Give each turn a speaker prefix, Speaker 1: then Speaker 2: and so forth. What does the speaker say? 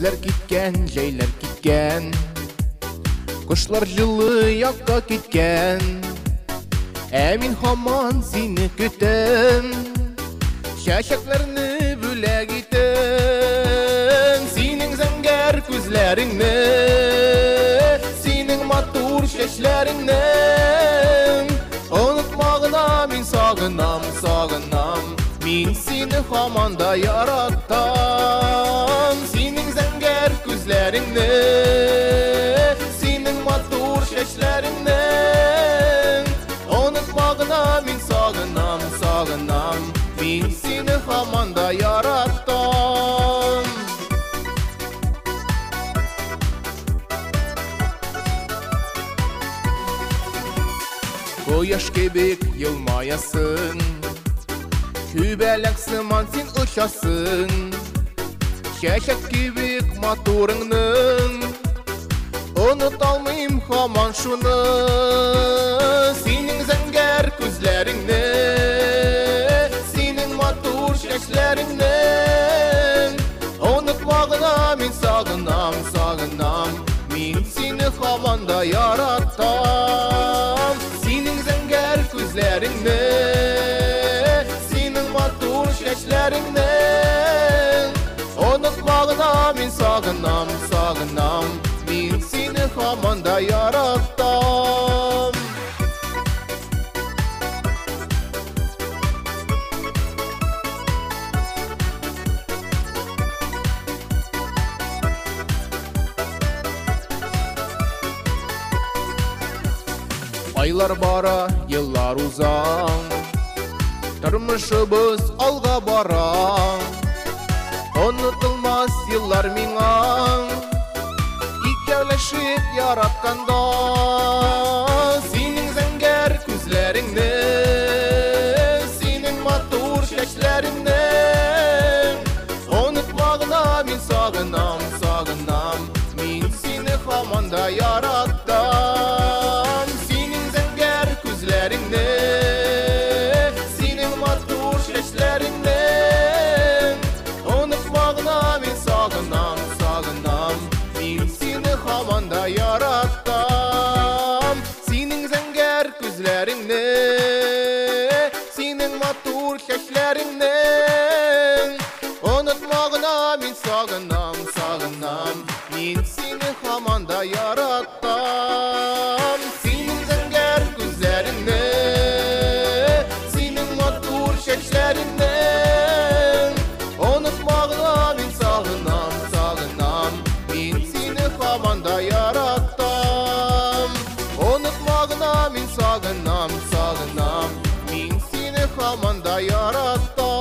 Speaker 1: Күзләр киткән, җәйләр киткән, кошлар җылы якка киткән, мин һаман сине көтәм, чәчәкләрне бүләк итәм. Синең зәңгәр күзләреңне, синең матур чәчләреңне онытмагына мин сагынам, сагынам. Мин сине һаман да яратам. Синең зәңгәр күзләреңне, синең матур чәчләреңне онытмагына мин сагынам, сагынам. Мин сине һаман да яратам. Кояш кебек елмаясың, күбәләк сыман син очасың, чәчәк кебек матурыңның, оныта алмыйм һаман шуны. Синең зәңгәр күзләреңне, синең матур чәчләреңне онытмагына мин сагынам, сагынам. Мин сине һаман да яратам. Синең зәңгәр күзләреңне, синең матур чәчләреңне онытмагына мин сагынам, сагынам. Мин сине һаман да яратам. Айлар бара, еллар уза, тормышыбыз алга бара. Онытылмас еллар миңа, икәүләшеп яратканда. Синең зәңгәр күзләреңне, синең матур чәчләреңне онытмагына мин сагынам, сагынам. Мин сине һаман да яратам. Синең зәңгәр күзләреңне, синең матур чәчләреңне онытмагына мин сагынам, сагынам. Мин сине һаман да яратам. Синең зәңгәр күзләреңне, синең матур чәчләреңне онытмагына мин сагынам, сагынам. Мин сине һаман да яратам. Синең зәңгәр күзләреңне, синең матур чәчләреңне онытмагына мин сагынам, сагынам. Мин сине һаман да яратам. Онытмагына мин сагынам, сагынам. Мин сине һаман да яратам.